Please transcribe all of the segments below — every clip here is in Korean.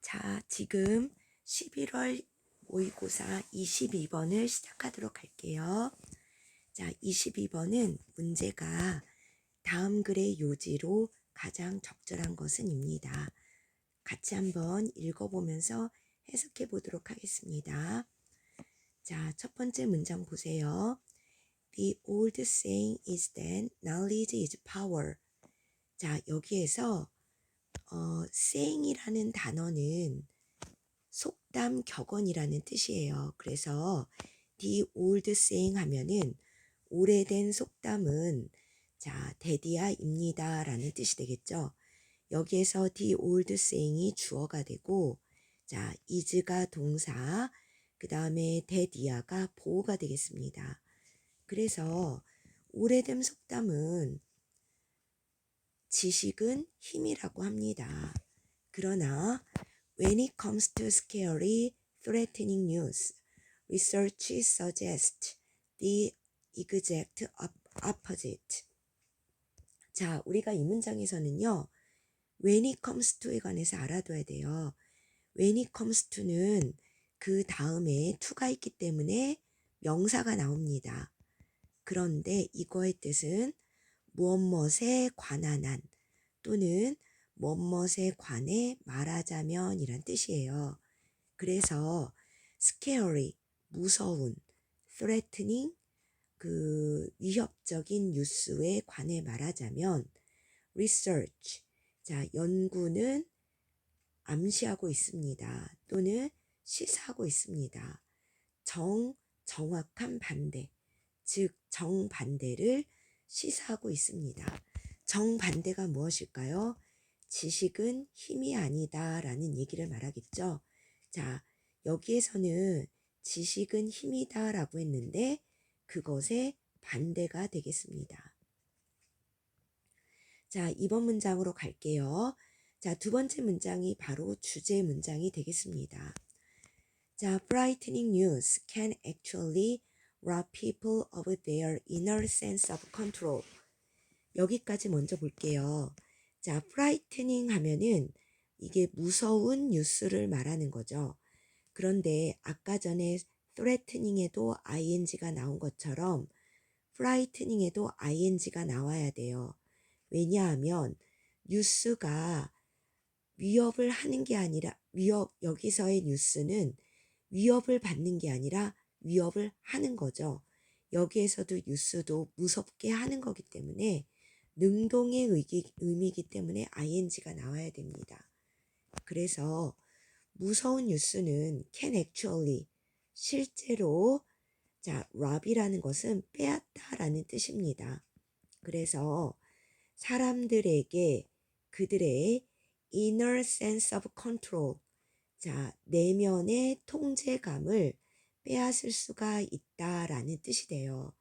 자, 지금 11월 모의고사 22번을 시작하도록 할게요. 자, 22번은 문제가 다음 글의 요지로 가장 적절한 것은 입니다. 같이 한번 읽어보면서 해석해 보도록 하겠습니다. 자, 첫 번째 문장 보세요. The old saying is that knowledge is power. 자, 여기에서 saying이라는 단어는 속담 격언이라는 뜻이에요. 그래서 the old saying 하면은 오래된 속담은 대디아입니다 라는 뜻이 되겠죠. 여기에서 the old saying이 주어가 되고 is가 동사, 그 다음에 대디아가 보어가 되겠습니다. 그래서 오래된 속담은 지식은 힘이라고 합니다. 그러나 when it comes to scary, threatening news, research suggests the exact opposite. 자, 우리가 이 문장에서는요, when it comes to에 관해서 알아둬야 돼요. when it comes to는 그 다음에 to가 있기 때문에 명사가 나옵니다. 그런데 이거의 뜻은 무엇무엇에 관한 한 또는 무엇무엇에 관해 말하자면 이란 뜻이에요. 그래서 scary, 무서운, threatening, 위협적인 뉴스에 관해 말하자면 research, 연구는 암시하고 있습니다. 또는 시사하고 있습니다. 정확한 반대, 즉 정반대를 시사하고 있습니다. 정반대가 무엇일까요? 지식은 힘이 아니다 라는 얘기를 말하겠죠. 자, 여기에서는 지식은 힘이다 라고 했는데 그것의 반대가 되겠습니다. 자, 이번 문장으로 갈게요. 자, 두 번째 문장이 바로 주제 문장이 되겠습니다. 자, brightening news can actually rob people of their inner sense of control. 여기까지 먼저 볼게요. 자, brightening 하면은 이게 무서운 뉴스를 말하는 거죠. 그런데 아까 전에 threatening에도 ing가 나온 것처럼 frightening에도 ing가 나와야 돼요. 왜냐하면 뉴스가 위협을 하는 게 아니라 여기서의 뉴스는 위협을 받는 게 아니라 위협을 하는 거죠. 여기에서도 뉴스도 무섭게 하는 거기 때문에 능동의 의미이기 때문에 ing가 나와야 됩니다. 그래서 무서운 뉴스는 can actually, 실제로 rob이라는 것은 빼앗다라는 뜻입니다. 그래서 사람들에게 그들의 inner sense of control, 내면의 통제감을 빼앗을 수가 있다라는 뜻이 돼요.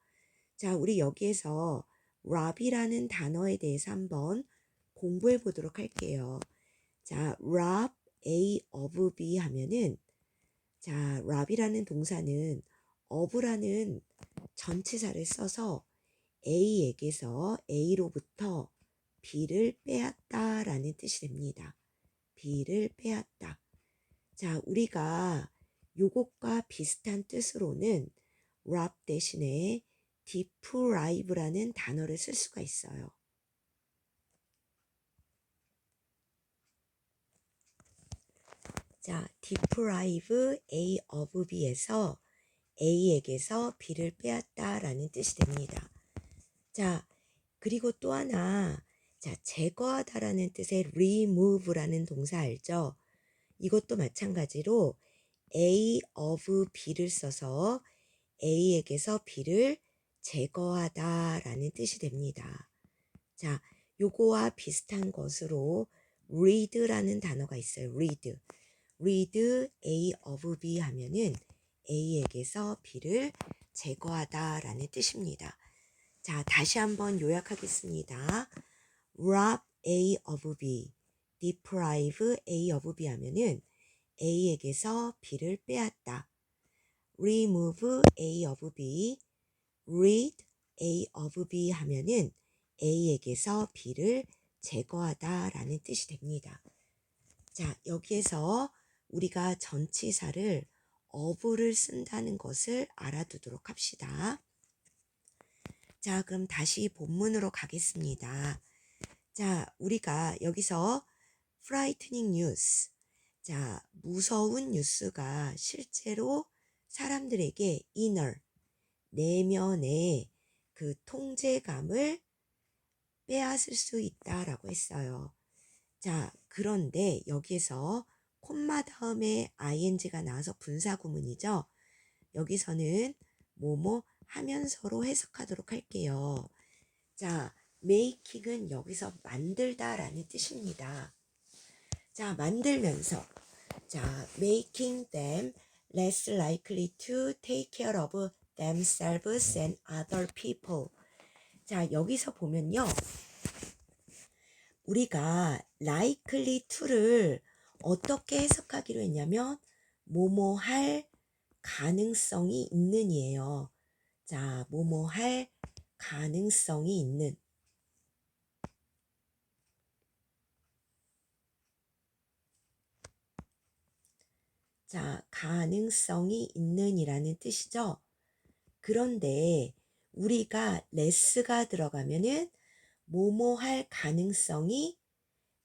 자, 우리 여기에서 rob이라는 단어에 대해서 한번 공부해 보도록 할게요. 자, rob A of B 하면은 rob이라는 동사는 of라는 전치사를 써서 A에게서 A로부터 B를 빼앗다라는 뜻이 됩니다. B를 빼앗다. 자, 우리가 요것과 비슷한 뜻으로는 rob 대신에 deprive라는 단어를 쓸 수가 있어요. 자, deprive A of B에서 A에게서 B를 빼앗다라는 뜻이 됩니다. 자, 그리고 또 하나, 제거하다라는 뜻의 remove라는 동사 알죠? 이것도 마찬가지로 A of B를 써서 A에게서 B를 제거하다라는 뜻이 됩니다. 자, 요거와 비슷한 것으로 read라는 단어가 있어요. read A of B 하면은 A에게서 B를 제거하다라는 뜻입니다. 자, 다시 한번 요약하겠습니다. rob A of B, deprive A of B 하면은 A에게서 B를 빼앗다. remove A of B, rid A of B 하면은 A에게서 B를 제거하다 라는 뜻이 됩니다. 자, 여기에서 우리가 전치사를 of를 쓴다는 것을 알아두도록 합시다. 자, 그럼 다시 본문으로 가겠습니다. 자, 우리가 여기서 frightening news, 자, 무서운 뉴스가 실제로 사람들에게 inner, 내면의 그 통제감을 빼앗을 수 있다라고 했어요. 자, 그런데 여기에서 콤마 다음에 ing가 나와서 분사구문이죠. 여기서는 뭐뭐 하면서로 해석하도록 할게요. 자, making은 여기서 만들다라는 뜻입니다. 자, 만들면서, 자, making them less likely to take care of themselves and other people. 자, 여기서 보면요, 우리가 likely to를 어떻게 해석하기로 했냐면 뭐뭐 할 가능성이 있는 이에요. 자, 뭐뭐 할 가능성이 있는. 자, 가능성이 있는 이라는 뜻이죠. 그런데 우리가 less가 들어가면은 뭐뭐 할 가능성이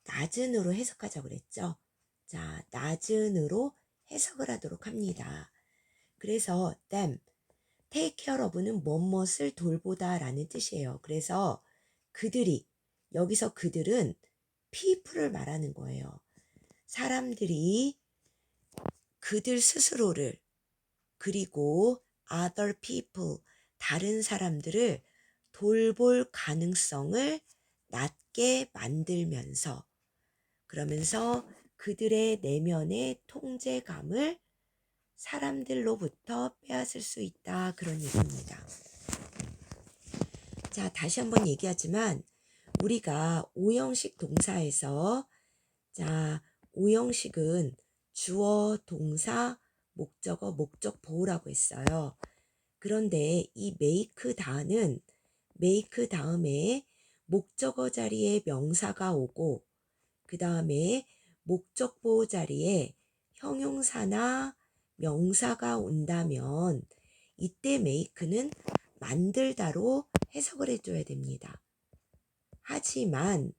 낮은으로 해석하자고 그랬죠. 자, 낮은으로 해석을 하도록 합니다. 그래서 them, take care of는 무엇을 돌보다 라는 뜻이에요. 그래서 그들이, 여기서 그들은 people을 말하는 거예요. 사람들이 그들 스스로를, 그리고 other people, 다른 사람들을 돌볼 가능성을 낮게 만들면서, 그러면서 그들의 내면의 통제감을 사람들로부터 빼앗을 수 있다, 그런 얘기입니다. 자, 다시 한번 얘기하지만 우리가 오형식 동사에서, 자, 오형식은 주어, 동사, 목적어, 목적 보호라고 했어요. 그런데 이 make 다는 make 다음에 목적어 자리에 명사가 오고 그 다음에 목적 보호 자리에 형용사나 명사가 온다면 이때 make는 만들다로 해석을 해줘야 됩니다. 하지만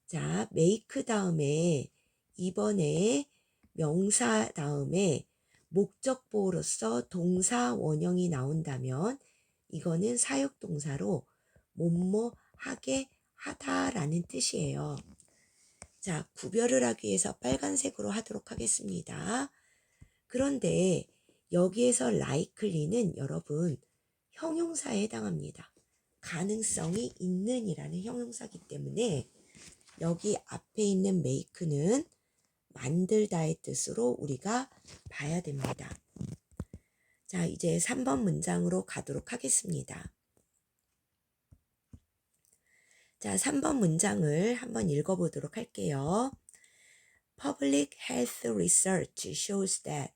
자, make 다음에 이번에 명사 다음에 목적 보호로서 동사 원형이 나온다면 이거는 사역동사로 뭐뭐 하게 하다라는 뜻이에요. 자, 구별을 하기 위해서 빨간색으로 하도록 하겠습니다. 그런데 여기에서 likely는 여러분 형용사에 해당합니다. 가능성이 있는 이라는 형용사이기 때문에 여기 앞에 있는 make는 만들다의 뜻으로 우리가 봐야 됩니다. 자, 이제 3번 문장으로 가도록 하겠습니다. 자, 3번 문장을 한번 읽어보도록 할게요. Public health research shows that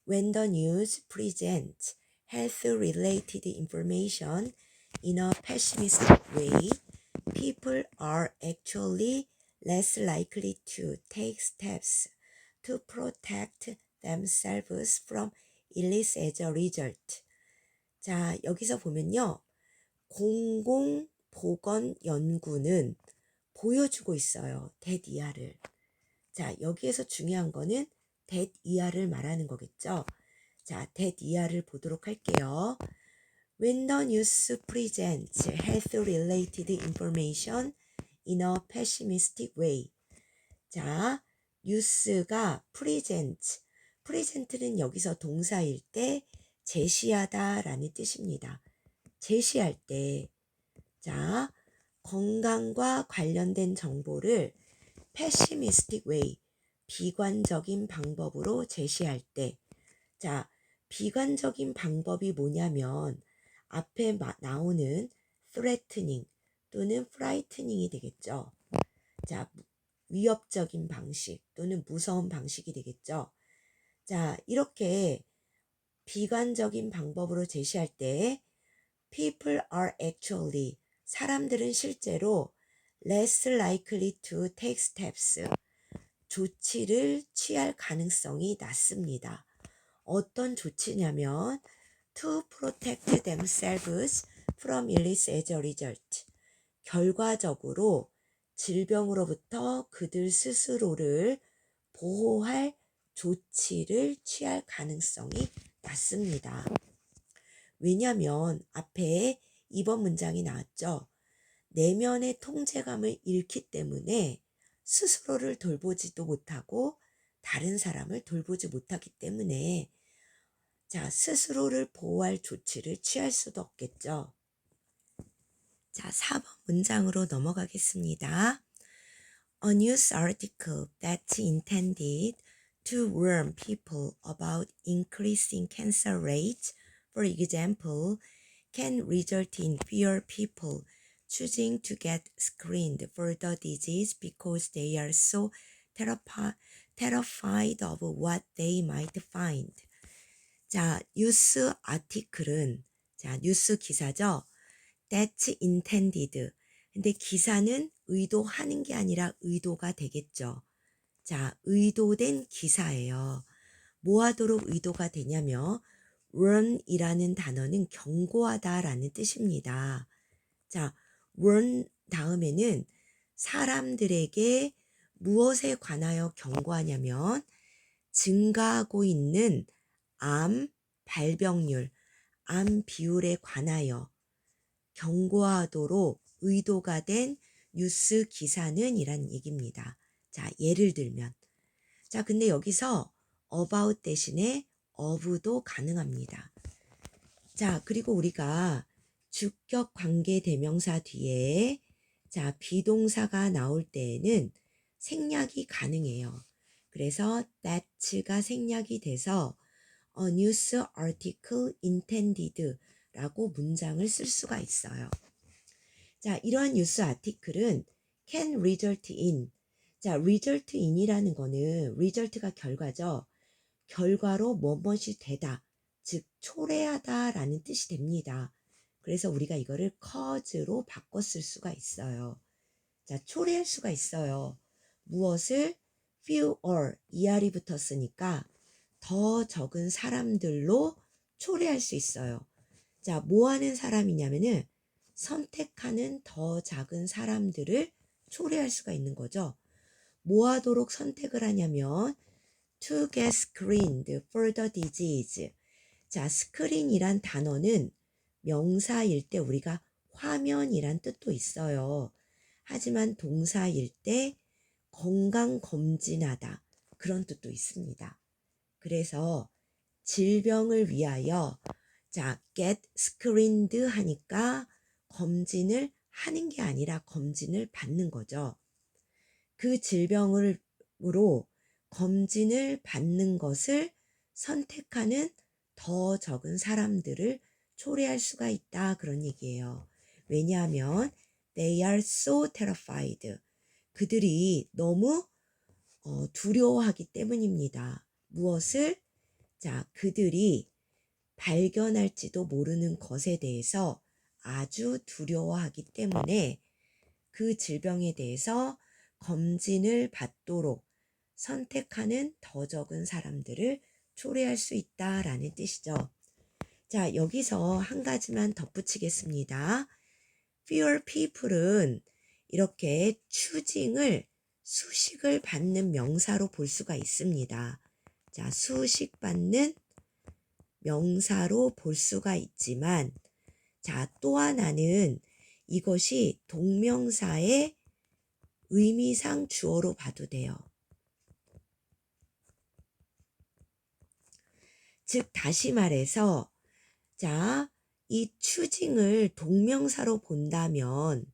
when the news presents health-related information in a pessimistic way, people are actually less likely to take steps to protect themselves from illness as a result. 자, 여기서 보면요. 공공보건연구는 보여주고 있어요. that 이하를. 자, 여기에서 중요한 거는 that 이하를 말하는 거겠죠. 자, that 이하를 보도록 할게요. When the news presents health-related information in a pessimistic way. 자, 뉴스가 present는 여기서 동사일 때 제시하다 라는 뜻입니다. 제시할 때, 자, 건강과 관련된 정보를 pessimistic way, 비관적인 방법으로 제시할 때, 자, 비관적인 방법이 뭐냐면 앞에 나오는 threatening 또는 frightening이 되겠죠. 자, 위협적인 방식 또는 무서운 방식이 되겠죠. 자, 이렇게 비관적인 방법으로 제시할 때 people are actually, 사람들은 실제로 less likely to take steps, 조치를 취할 가능성이 낮습니다. 어떤 조치냐면 to protect themselves from illness as a result. 결과적으로 질병으로부터 그들 스스로를 보호할 조치를 취할 가능성이 낮습니다. 왜냐하면 앞에 2번 문장이 나왔죠. 내면의 통제감을 잃기 때문에 스스로를 돌보지도 못하고 다른 사람을 돌보지 못하기 때문에 스스로를 보호할 조치를 취할 수도 없겠죠. 4번 문장으로 넘어가겠습니다. A news article that's intended to warn people about increasing cancer rates, for example, can result in fewer people choosing to get screened for the disease because they are so terrified of what they might find. 뉴스 아티클은, 뉴스 기사죠. That's intended. 근데 기사는 의도하는 게 아니라 의도가 되겠죠. 의도된 기사예요. 뭐 하도록 의도가 되냐면 warn이라는 단어는 경고하다라는 뜻입니다. warn 다음에는 사람들에게 무엇에 관하여 경고하냐면 증가하고 있는 암 발병률, 암 비율에 관하여 경고하도록 의도가 된 뉴스 기사는 이란 얘기입니다. 예를 들면 근데 여기서 about 대신에 of도 가능합니다. 그리고 우리가 주격 관계 대명사 뒤에 비동사가 나올 때에는 생략이 가능해요. 그래서 that가 생략이 돼서 a news article intended 라고 문장을 쓸 수가 있어요. 이러한 뉴스 아티클은 can result in. result in이라는 거는 result가 결과죠. 결과로 뭐뭇이 되다, 즉 초래하다 라는 뜻이 됩니다. 그래서 우리가 이거를 cause로 바꿔 쓸 수가 있어요. 초래할 수가 있어요. 무엇을? fewer, er이 붙었으니까 더 적은 사람들로 초래할 수 있어요. 뭐 하는 사람이냐면은 선택하는 더 작은 사람들을 초래할 수가 있는 거죠. 뭐 하도록 선택을 하냐면 to get screened for the disease. screen이란 단어는 명사일 때 우리가 화면이란 뜻도 있어요. 하지만 동사일 때 건강검진하다 그런 뜻도 있습니다. 그래서 질병을 위하여 get screened 하니까 검진을 하는 게 아니라 검진을 받는 거죠. 그 질병으로 검진을 받는 것을 선택하는 더 적은 사람들을 초래할 수가 있다 그런 얘기예요. 왜냐하면 they are so terrified. 그들이 너무 두려워하기 때문입니다. 무엇을? 그들이 발견할지도 모르는 것에 대해서 아주 두려워하기 때문에 그 질병에 대해서 검진을 받도록 선택하는 더 적은 사람들을 초래할 수 있다라는 뜻이죠. 여기서 한 가지만 덧붙이겠습니다. fewer people은 이렇게 추징을 수식을 받는 명사로 볼 수가 있습니다. 수식 받는 명사로 볼 수가 있지만 또 하나는 이것이 동명사의 의미상 주어로 봐도 돼요. 즉 다시 말해서 이 추징을 동명사로 본다면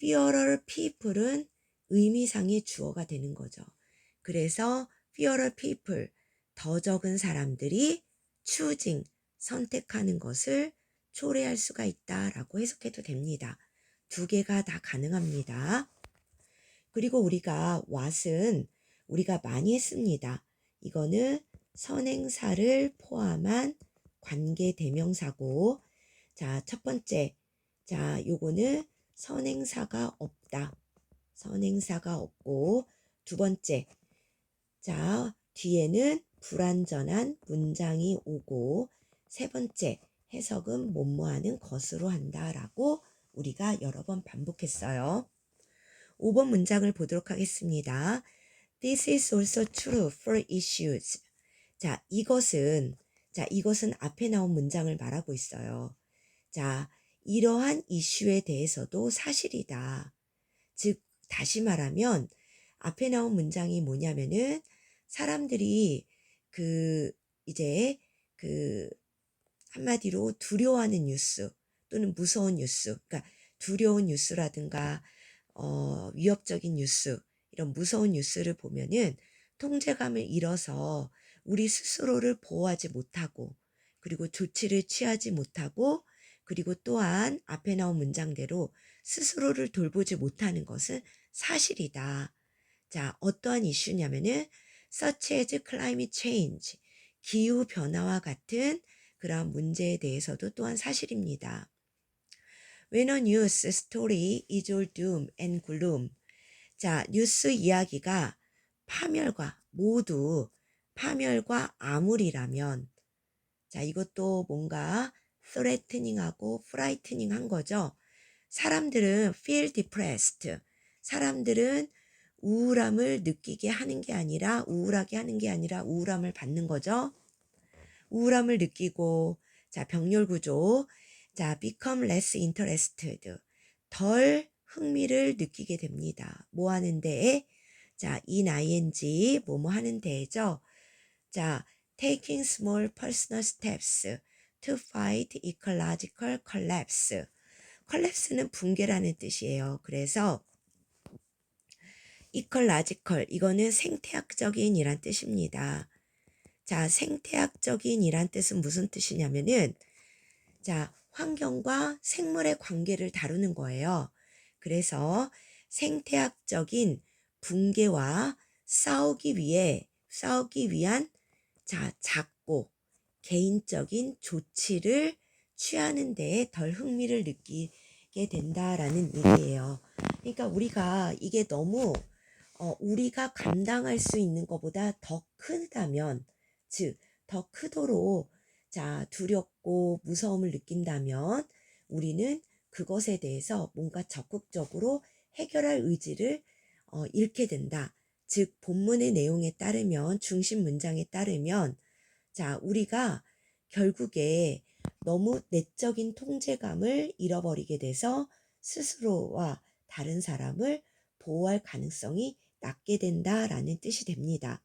fewer people은 의미상의 주어가 되는 거죠. 그래서 fewer people, 더 적은 사람들이 choosing, 선택하는 것을 초래할 수가 있다라고 해석해도 됩니다. 두 개가 다 가능합니다. 그리고 우리가 what은 우리가 많이 했습니다. 이거는 선행사를 포함한 관계 대명사고 첫 번째 요거는 선행사가 없다. 선행사가 없고 두 번째, 자, 뒤에는 불완전한 문장이 오고, 세 번째, 해석은 뭐뭐하는 것으로 한다라고 우리가 여러 번 반복했어요. 5번 문장을 보도록 하겠습니다. This is also true for issues. 자, 이것은 앞에 나온 문장을 말하고 있어요. 자, 이러한 이슈에 대해서도 사실이다. 즉, 다시 말하면 앞에 나온 문장이 뭐냐면은 사람들이 이제 한마디로 두려워하는 뉴스 또는 무서운 뉴스, 그러니까 두려운 뉴스라든가 위협적인 뉴스, 이런 무서운 뉴스를 보면은 통제감을 잃어서 우리 스스로를 보호하지 못하고, 그리고 조치를 취하지 못하고, 그리고 또한 앞에 나온 문장대로 스스로를 돌보지 못하는 것은 사실이다. 자, 어떠한 이슈냐면은 such as climate change, 기후 변화와 같은 그러한 문제에 대해서도 또한 사실입니다. When a news story is all doom and gloom. 자, 뉴스 이야기가 모두 파멸과 암울이라면, 자, 이것도 뭔가 threatening하고 frightening 거죠. 사람들은 feel depressed. 사람들은 우울함을 느끼게 하는 게 아니라, 우울하게 하는 게 아니라 우울함을 받는 거죠. 우울함을 느끼고, 자, 병렬 구조. 자, become less interested. 덜 흥미를 느끼게 됩니다. 뭐 하는 데에? 자, ing, 뭐뭐 하는 데죠. 자, taking small personal steps to fight ecological collapse. collapse는 붕괴라는 뜻이에요. 그래서 ecological, 이거는 생태학적인 이란 뜻입니다. 자, 생태학적인 이란 뜻은 무슨 뜻이냐면은, 자, 환경과 생물의 관계를 다루는 거예요. 그래서 생태학적인 붕괴와 싸우기 위한, 자, 작고 개인적인 조치를 취하는 데에 덜 흥미를 느끼게 된다라는 얘기예요. 그러니까 우리가 이게 너무 우리가 감당할 수 있는 것보다 더 크다면, 즉, 더 크도록 자, 두렵고 무서움을 느낀다면 우리는 그것에 대해서 뭔가 적극적으로 해결할 의지를 잃게 된다. 즉, 본문의 내용에 따르면, 중심 문장에 따르면, 자, 우리가 결국에 너무 내적인 통제감을 잃어버리게 돼서 스스로와 다른 사람을 보호할 가능성이 낮게 된다라는 뜻이 됩니다.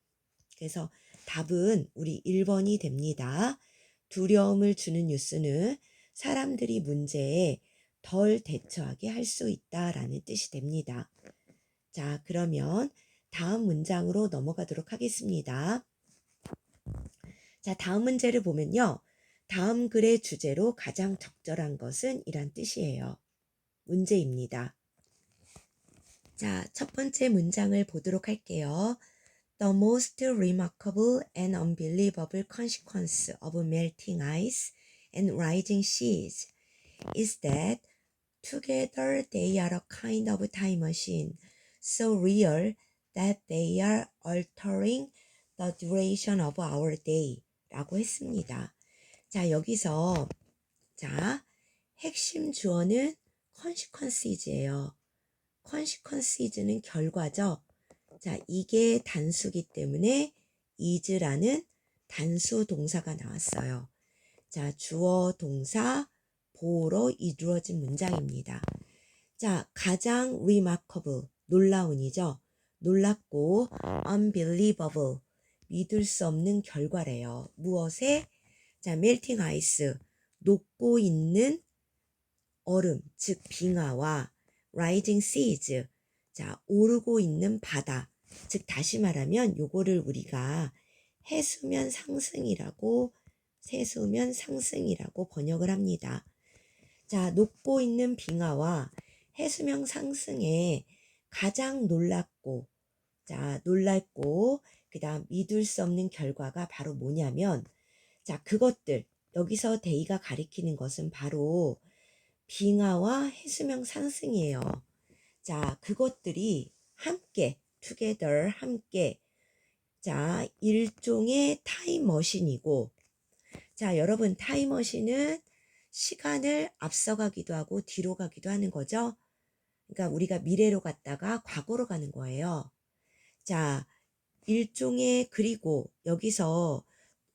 그래서 답은 우리 1번이 됩니다. 두려움을 주는 뉴스는 사람들이 문제에 덜 대처하게 할 수 있다라는 뜻이 됩니다. 자, 그러면 다음 문장으로 넘어가도록 하겠습니다. 자, 다음 문제를 보면요. 다음 글의 주제로 가장 적절한 것은 이란 뜻이에요. 문제입니다. 자, 첫 번째 문장을 보도록 할게요. The most remarkable and unbelievable consequence of melting ice and rising seas is that together they are a kind of time machine, so real that they are altering the duration of our day. 라고 했습니다. 자, 여기서, 자, 핵심 주어는 consequence예요. consequence는 결과죠. 자, 이게 단수기 때문에 is라는 단수 동사가 나왔어요. 자, 주어 동사 보호로 이루어진 문장입니다. 자, 가장 remarkable, 놀라운이죠. 놀랍고 unbelievable, 믿을 수 없는 결과래요. 무엇에? 자, melting ice, 녹고 있는 얼음, 즉 빙하와 rising seas, 자, 오르고 있는 바다, 즉 다시 말하면 요거를 우리가 세수면 상승이라고 번역을 합니다. 자, 녹고 있는 빙하와 해수면 상승에 가장 놀랍고 그다음 믿을 수 없는 결과가 바로 뭐냐면, 자, 그것들, 여기서 데이가 가리키는 것은 바로 빙하와 해수면 상승이에요. 자, 그것들이 함께 together, 함께. 자, 일종의 타임머신이고, 자, 여러분, 타임머신은 시간을 앞서가기도 하고 뒤로 가기도 하는 거죠. 그러니까 우리가 미래로 갔다가 과거로 가는 거예요. 자, 일종의, 그리고 여기서,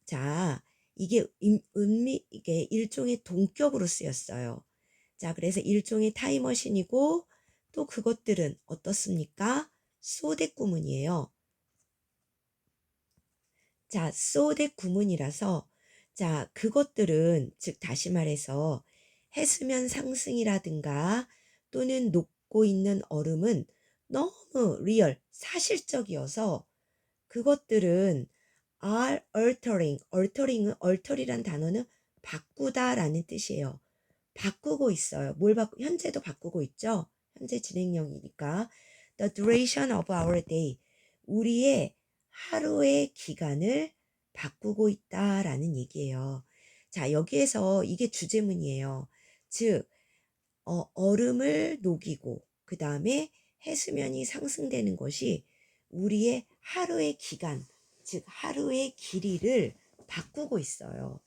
자, 이게 이게 일종의 동격으로 쓰였어요. 자, 그래서 일종의 타임머신이고, 또 그것들은 어떻습니까? 소댓 구문이에요. 자, 소댓 구문이라서, 자, 그것들은, 즉, 다시 말해서, 해수면 상승이라든가, 또는 녹고 있는 얼음은 너무 리얼, 사실적이어서, 그것들은 are alter이란 단어는 바꾸다라는 뜻이에요. 바꾸고 있어요. 현재도 바꾸고 있죠? 현재 진행형이니까. The duration of our day. 우리의 하루의 기간을 바꾸고 있다라는 얘기예요. 자, 여기에서 이게 주제문이에요. 즉, 얼음을 녹이고, 그 다음에 해수면이 상승되는 것이 우리의 하루의 기간, 즉, 하루의 길이를 바꾸고 있어요.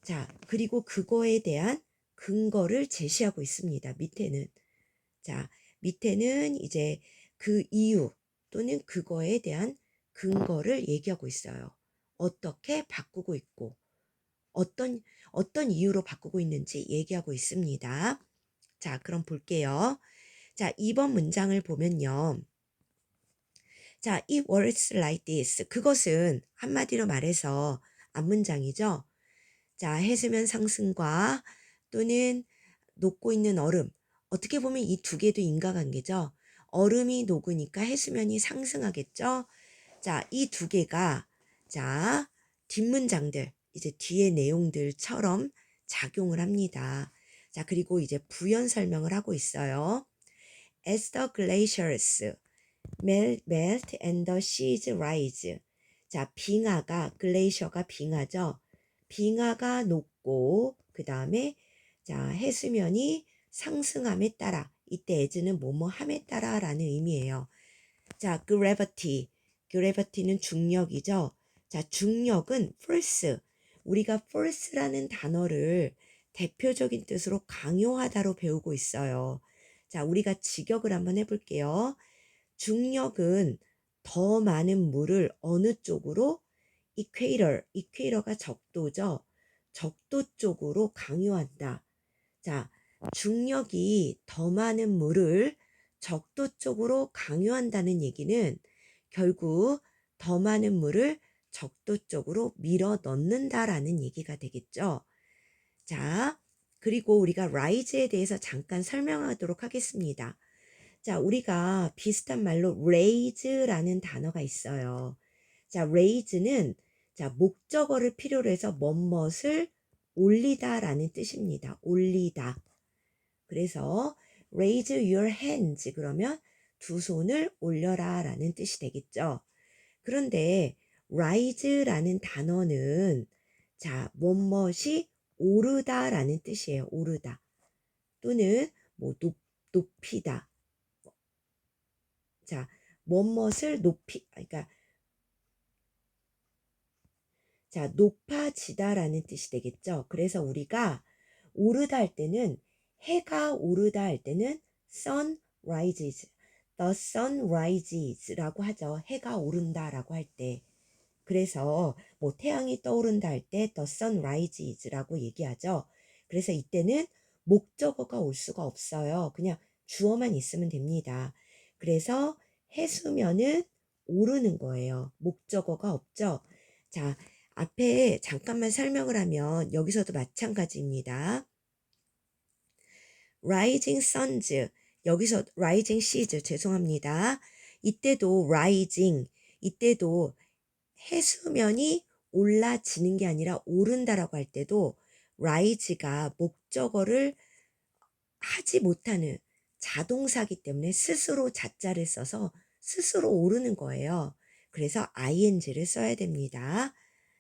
자, 그리고 그거에 대한 근거를 제시하고 있습니다. 밑에는. 자, 밑에는 이제 그 이유 또는 그거에 대한 근거를 얘기하고 있어요. 어떻게 바꾸고 있고 어떤 이유로 바꾸고 있는지 얘기하고 있습니다. 자, 그럼 볼게요. 자, 2번 문장을 보면요. 자, it works like this. 그것은 한마디로 말해서 앞문장이죠. 자, 해수면 상승과 또는 녹고 있는 얼음. 어떻게 보면 이 두 개도 인과관계죠. 얼음이 녹으니까 해수면이 상승하겠죠. 자, 이 두 개가 자, 뒷문장들, 이제 뒤의 내용들처럼 작용을 합니다. 자, 그리고 이제 부연 설명을 하고 있어요. As the glaciers melt and the seas rise. 자, 글레이셔가 빙하죠. 빙하가 녹고 그 다음에 자, 해수면이 상승함에 따라, 이때 as는 뭐뭐함에 따라 라는 의미예요. 자, gravity는 중력이죠. 자, 중력은 force. 우리가 force라는 단어를 대표적인 뜻으로 강요하다로 배우고 있어요. 자, 우리가 직역을 한번 해볼게요. 중력은 더 많은 물을 어느 쪽으로? 이퀘이터가 적도죠. 적도 쪽으로 강요한다. 자, 중력이 더 많은 물을 적도 쪽으로 강요한다는 얘기는 결국 더 많은 물을 적도 쪽으로 밀어 넣는다라는 얘기가 되겠죠. 자, 그리고 우리가 rise에 대해서 잠깐 설명하도록 하겠습니다. 자, 우리가 비슷한 말로 raise라는 단어가 있어요. 자, raise는 자, 목적어를 필요로 해서 뭐뭇을 올리다라는 뜻입니다. 올리다. 그래서 raise your hands 그러면 두 손을 올려라 라는 뜻이 되겠죠. 그런데 rise라는 단어는 자, 뭐뭇이 오르다 라는 뜻이에요. 오르다. 또는 뭐 높이다. 자, 뭐뭇을 그러니까 자, 높아지다라는 뜻이 되겠죠. 그래서 우리가 오르다 할 때는 해가 오르다 할 때는 sun rises, the sun rises라고 하죠. 해가 오른다라고 할 때. 그래서 뭐 태양이 떠오른다 할 때 the sun rises라고 얘기하죠. 그래서 이때는 목적어가 올 수가 없어요. 그냥 주어만 있으면 됩니다. 그래서 해수면은 오르는 거예요. 목적어가 없죠. 자, 앞에 잠깐만 설명을 하면 여기서도 마찬가지입니다. rising suns, 여기서 rising seas, 죄송합니다. 이때도 이때도 해수면이 올라지는 게 아니라 오른다라고 할 때도 rise가 목적어를 하지 못하는 자동사기 때문에 스스로 자자를 써서 스스로 오르는 거예요. 그래서 ing를 써야 됩니다.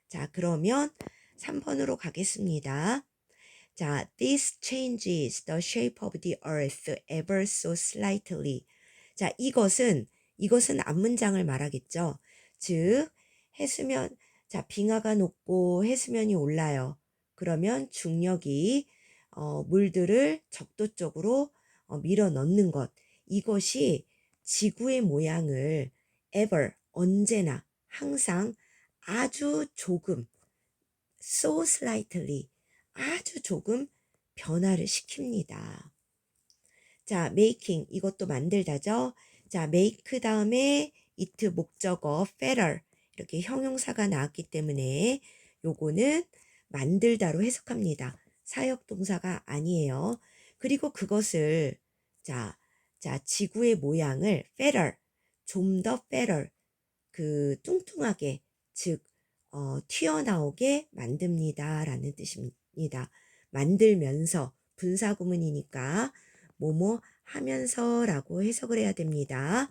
자, 그러면 3번으로 가겠습니다. 자, this changes the shape of the earth ever so slightly. 자, 이것은 이것은 앞문장을 말하겠죠. 즉 해수면 빙하가 녹고 해수면이 올라요. 그러면 중력이 물들을 적도 쪽으로 밀어 넣는 것. 이것이 지구의 모양을 ever 언제나 항상 아주 조금 so slightly 아주 조금 변화를 시킵니다. 자, making 이것도 만들다죠. 자, make 다음에 it 목적어 fatter 이렇게 형용사가 나왔기 때문에 요거는 만들다로 해석합니다. 사역동사가 아니에요. 그리고 그것을 자 지구의 모양을 fatter 좀 더 fatter 그 뚱뚱하게 즉 튀어나오게 만듭니다 라는 뜻입니다. 만들면서 분사구문이니까 뭐뭐 하면서 라고 해석을 해야 됩니다.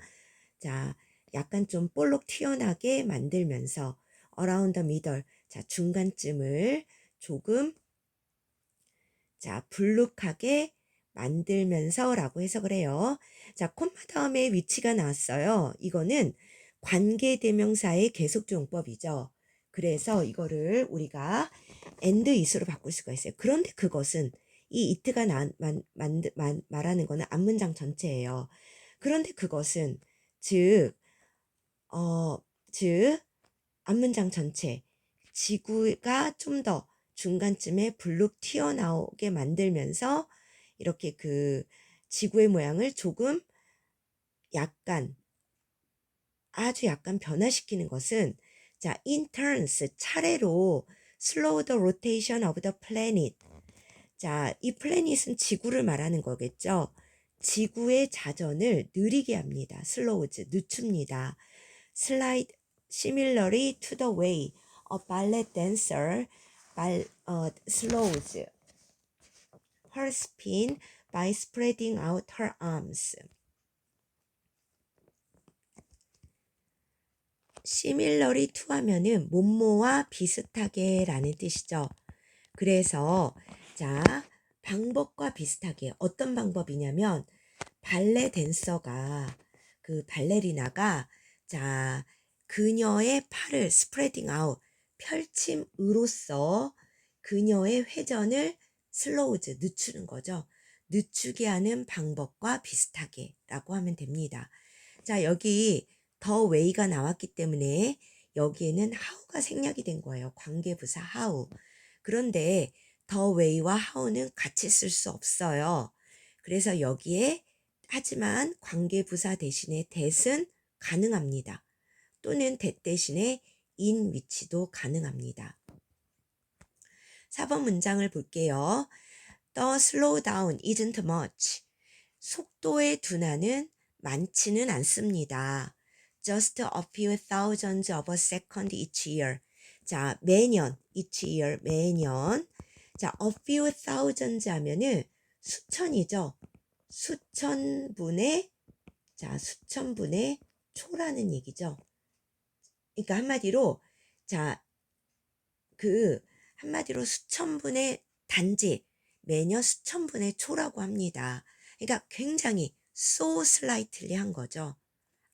자, 약간 좀 볼록 튀어나게 만들면서 around the middle 자 중간쯤을 조금 불룩하게 만들면서 라고 해석을 해요. 자, 콤마 다음에 위치가 나왔어요. 이거는 관계대명사의 계속조용법이죠. 그래서 이거를 우리가 and is로 바꿀 수가 있어요. 그런데 그것은 이 it가 말하는 거는 앞문장 전체예요. 그런데 그것은 즉 앞문장 전체 지구가 좀 더 중간쯤에 불룩 튀어나오게 만들면서 이렇게 그 지구의 모양을 조금 약간 아주 약간 변화시키는 것은 자, in turns 차례로 slow the rotation of the planet. 자, 이 플래닛은 지구를 말하는 거겠죠. 지구의 자전을 느리게 합니다. slows, 늦춥니다. slide similarly to the way a ballet dancer slows her spin by spreading out her arms. similarly to 하면은 뭐뭐와 비슷하게 라는 뜻이죠. 그래서 자, 방법과 비슷하게 어떤 방법이냐면 발레 댄서가 그 발레리나가 자, 그녀의 팔을 spreading out 펼침으로써 그녀의 회전을 슬로우즈 늦추는 거죠. 늦추게 하는 방법과 비슷하게 라고 하면 됩니다. 자, 여기 더 웨이가 나왔기 때문에 여기에는 how가 생략이 된 거예요. 관계부사 how. 그런데 더 웨이와 how는 같이 쓸 수 없어요. 그래서 여기에 하지만 관계부사 대신에 that은 가능합니다. 또는 that 대신에 in 위치도 가능합니다. 4번 문장을 볼게요. The slowdown isn't much. 속도의 둔화는 많지는 않습니다. Just a few thousands of a second each year. 자, 매년, each year, 매년. 자, a few thousands 하면은 수천이죠. 수천분의 초라는 얘기죠. 그러니까 한마디로 한마디로 수천분의 단지 매년 수천분의 초라고 합니다. 그러니까 굉장히 so slightly 한 거죠.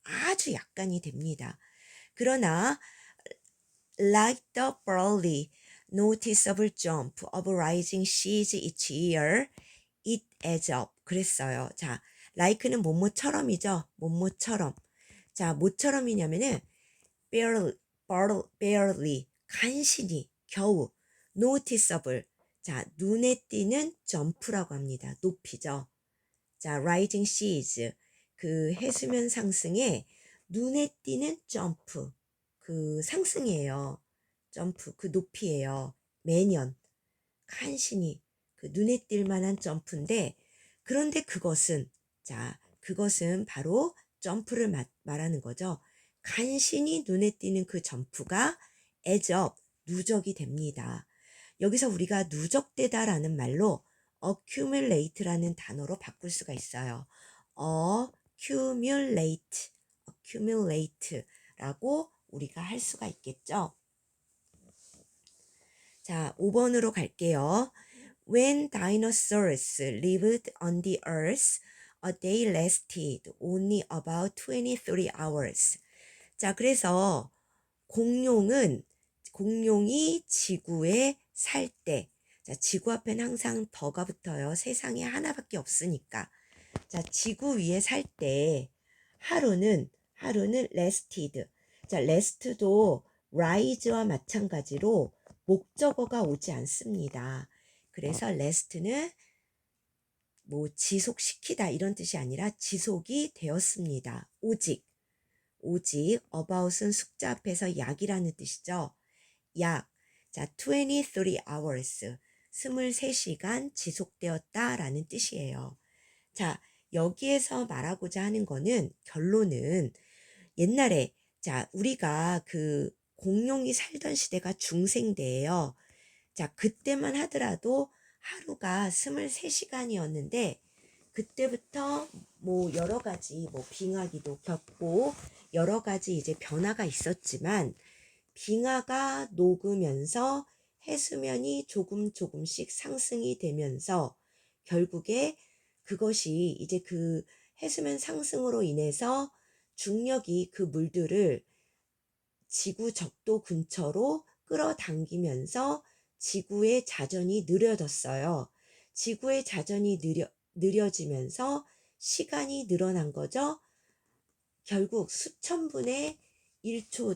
아주 약간이 됩니다. 그러나 like the barely noticeable jump of rising seas each year, it adds up. 그랬어요. 자, like는 뭐뭐처럼이죠. 뭐뭐처럼. 자, 뭐처럼이냐면은 barely 간신히 겨우 noticeable 자 눈에 띄는 점프라고 합니다. 높이죠. 자 rising seas 그 해수면 상승에 눈에 띄는 점프 그 상승이에요. 점프 그 높이에요. 매년 간신히 그 눈에 띌 만한 점프인데 그런데 그것은 바로 점프를 말하는 거죠. 간신히 눈에 띄는 그 점프가 adds up, 누적이 됩니다. 여기서 우리가 누적되다라는 말로 accumulate라는 단어로 바꿀 수가 있어요. accumulate라고 우리가 할 수가 있겠죠. 자, 5번으로 갈게요. When dinosaurs lived on the earth, A day lasted only about 23 hours. 자, 그래서 공룡이 지구에 살 때, 자, 지구 앞에는 항상 더가 붙어요. 세상에 하나밖에 없으니까. 자, 지구 위에 살 때 하루는 lasted. 자, rest도 rise와 마찬가지로 목적어가 오지 않습니다. 그래서 rest는 뭐 지속시키다 이런 뜻이 아니라 지속이 되었습니다. 오직 about은 숫자 앞에서 약이라는 뜻이죠. 약. 자, 23 hours. 23시간 지속되었다라는 뜻이에요. 자, 여기에서 말하고자 하는 거는 결론은 옛날에 자, 우리가 그 공룡이 살던 시대가 중생대예요. 자, 그때만 하더라도 하루가 23시간이었는데 그때부터 뭐 여러 가지 뭐 빙하기도 겪고 여러 가지 이제 변화가 있었지만 빙하가 녹으면서 해수면이 조금씩 상승이 되면서 결국에 그것이 이제 그 해수면 상승으로 인해서 중력이 그 물들을 지구 적도 근처로 끌어당기면서 지구의 자전이 느려졌어요. 지구의 자전이 느려지면서 시간이 늘어난 거죠. 결국 수천 분의 1초,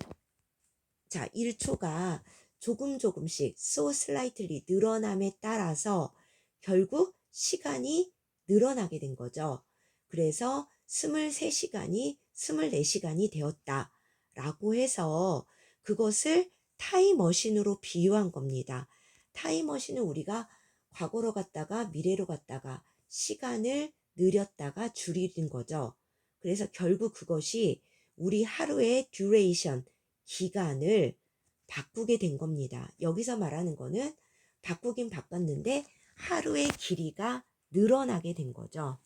자, 1초가 조금씩 so slightly 늘어남에 따라서 결국 시간이 늘어나게 된 거죠. 그래서 23시간이 24시간이 되었다 라고 해서 그것을 타임머신으로 비유한 겁니다. 타임머신은 우리가 과거로 갔다가 미래로 갔다가 시간을 늘렸다가 줄이는 거죠. 그래서 결국 그것이 우리 하루의 듀레이션, 기간을 바꾸게 된 겁니다. 여기서 말하는 거는 바꾸긴 바꿨는데 하루의 길이가 늘어나게 된 거죠.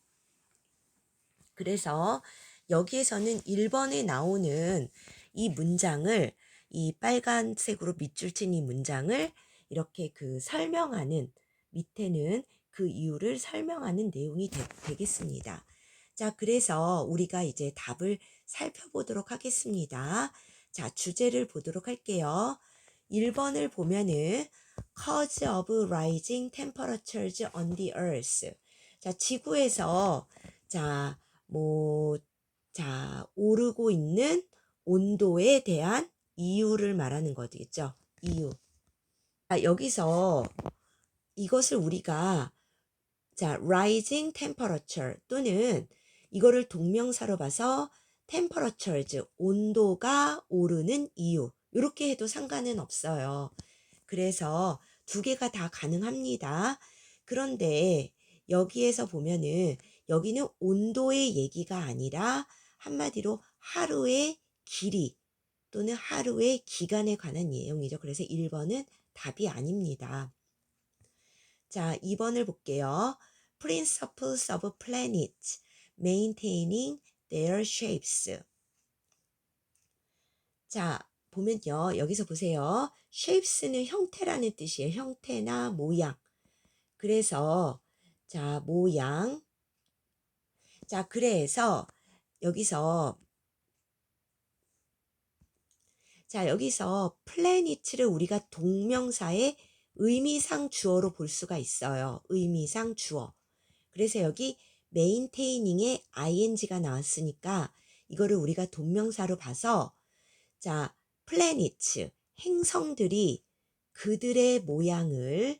그래서 여기에서는 1번에 나오는 이 문장을 이 빨간색으로 밑줄 친 이 문장을 이렇게 그 설명하는 밑에는 그 이유를 설명하는 내용이 되겠습니다. 자, 그래서 우리가 이제 답을 살펴보도록 하겠습니다. 자, 주제를 보도록 할게요. 1번을 보면은 cause of rising temperatures on the earth. 자, 지구에서 오르고 있는 온도에 대한 이유를 말하는 거겠죠. 이유. 자, 여기서 이것을 우리가 rising temperature 또는 이거를 동명사로 봐서 temperatures, 온도가 오르는 이유. 이렇게 해도 상관은 없어요. 그래서 두 개가 다 가능합니다. 그런데 여기에서 보면은 여기는 온도의 얘기가 아니라 한마디로 하루의 길이 또는 하루의 기간에 관한 내용이죠. 그래서 1번은 답이 아닙니다. 자, 2번을 볼게요. Principles of planets maintaining their shapes. 자, 보면요. 여기서 보세요. shapes는 형태라는 뜻이에요. 형태나 모양. 그래서 자, 모양. 자, 그래서 여기서 플래닛을 우리가 동명사의 의미상 주어로 볼 수가 있어요. 의미상 주어. 그래서 여기 메인테이닝에 ing가 나왔으니까 이거를 우리가 동명사로 봐서 자, 플래닛, 행성들이 그들의 모양을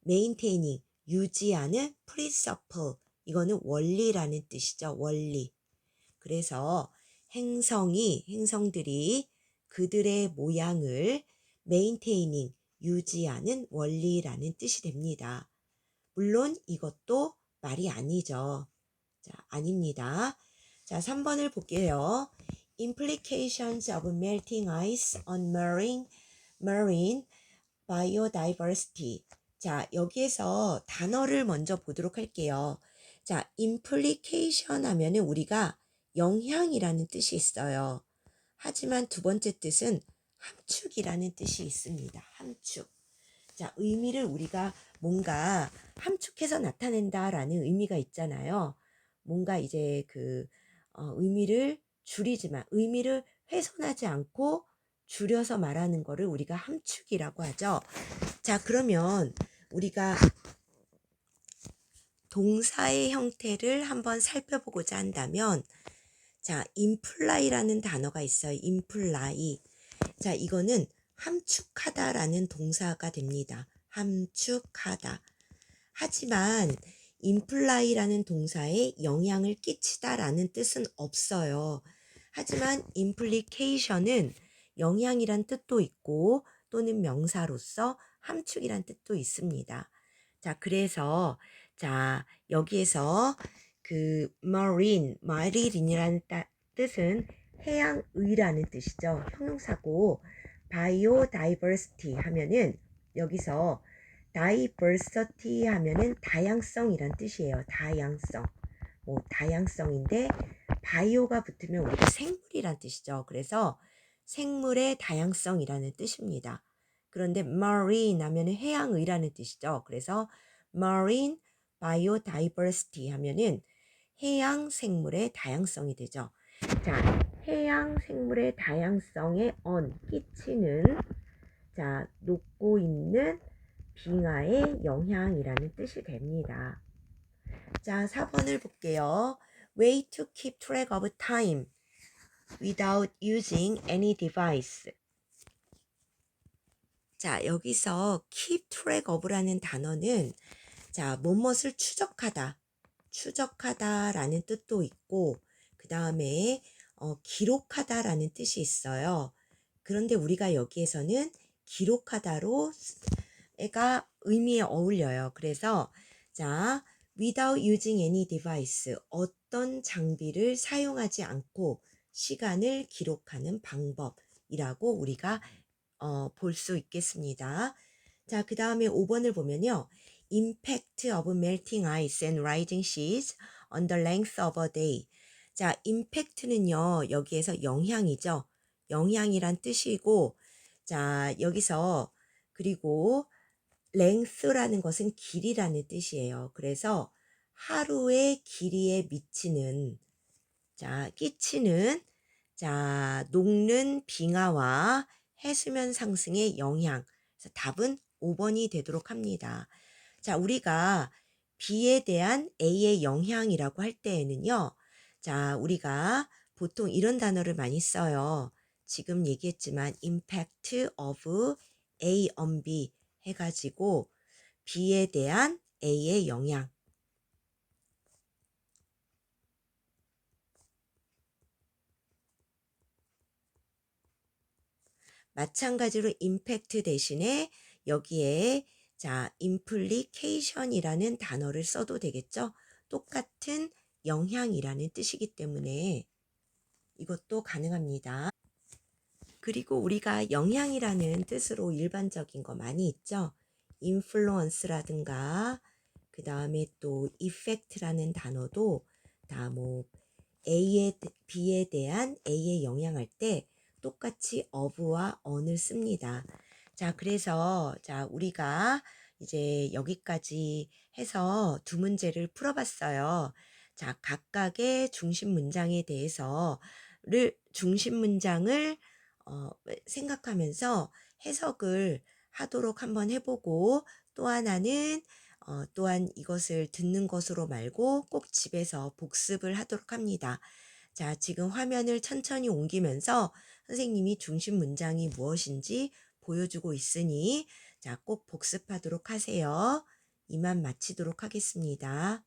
메인테이닝, 유지하는 프린서플, 이거는 원리라는 뜻이죠. 원리. 그래서 행성들이 그들의 모양을 메인테이닝, 유지하는 원리라는 뜻이 됩니다. 물론 이것도 말이 아니죠. 자, 아닙니다. 자, 3번을 볼게요. Implications of melting ice on marine biodiversity. 자, 여기에서 단어를 먼저 보도록 할게요. 자, implication 하면은 우리가 영향이라는 뜻이 있어요. 하지만 두 번째 뜻은 함축이라는 뜻이 있습니다. 함축. 자, 의미를 우리가 뭔가 함축해서 나타낸다라는 의미가 있잖아요. 뭔가 이제 의미를 줄이지만 의미를 훼손하지 않고 줄여서 말하는 거를 우리가 함축이라고 하죠. 자, 그러면 우리가 동사의 형태를 한번 살펴보고자 한다면, 자, imply라는 단어가 있어요. imply. 자, 이거는 함축하다라는 동사가 됩니다. 함축하다. 하지만 imply라는 동사에 영향을 끼치다라는 뜻은 없어요. 하지만 implication은 영향이란 뜻도 있고 또는 명사로서 함축이란 뜻도 있습니다. 자, 그래서 자, 여기에서 marine이라는 뜻은 해양의라는 뜻이죠. 형용사고 biodiversity 하면은 여기서 diversity 하면은 다양성이란 뜻이에요. 다양성. 다양성인데 바이오가 붙으면 우리가 생물이란 뜻이죠. 그래서 생물의 다양성이라는 뜻입니다. 그런데 marine 하면은 해양의라는 뜻이죠. 그래서 marine biodiversity 하면은 해양 생물의 다양성이 되죠. 자, 해양 생물의 다양성에 끼치는 자, 녹고 있는 빙하의 영향이라는 뜻이 됩니다. 자, 4번을 볼게요. Way to keep track of time without using any device. 자, 여기서 keep track of라는 단어는 자, 무엇을 추적하다라는 뜻도 있고 그 다음에 기록하다라는 뜻이 있어요. 그런데 우리가 여기에서는 기록하다로 가 의미에 어울려요. 그래서 자, without using any device, 어떤 장비를 사용하지 않고 시간을 기록하는 방법이라고 우리가 볼 수 있겠습니다. 자, 그 다음에 5번을 보면요. Impact of melting ice and rising seas on the length of a day. 자, impact는요, 여기에서 영향이죠. 영향이란 뜻이고, 자, 여기서 그리고 length라는 것은 길이라는 뜻이에요. 그래서 하루의 길이에 미치는, 자, 끼치는, 자, 녹는 빙하와 해수면 상승의 영향. 그래서 답은 5번이 되도록 합니다. 자, 우리가 B에 대한 A의 영향이라고 할 때에는요. 자, 우리가 보통 이런 단어를 많이 써요. 지금 얘기했지만 impact of A on B 해가지고 B에 대한 A의 영향. 마찬가지로 impact 대신에 여기에 자, implication이라는 단어를 써도 되겠죠? 똑같은 영향이라는 뜻이기 때문에 이것도 가능합니다. 그리고 우리가 영향이라는 뜻으로 일반적인 거 많이 있죠? influence라든가 그 다음에 또 effect라는 단어도 다 B에 대한 A에 영향할 때 똑같이 of와 on을 씁니다. 자, 그래서 자, 우리가 이제 여기까지 해서 두 문제를 풀어봤어요. 자, 각각의 중심 문장에 대해서 중심 문장을 생각하면서 해석을 하도록 한번 해보고 또 하나는 또한 이것을 듣는 것으로 말고 꼭 집에서 복습을 하도록 합니다. 자, 지금 화면을 천천히 옮기면서 선생님이 중심 문장이 무엇인지 보여주고 있으니 자, 꼭 복습하도록 하세요. 이만 마치도록 하겠습니다.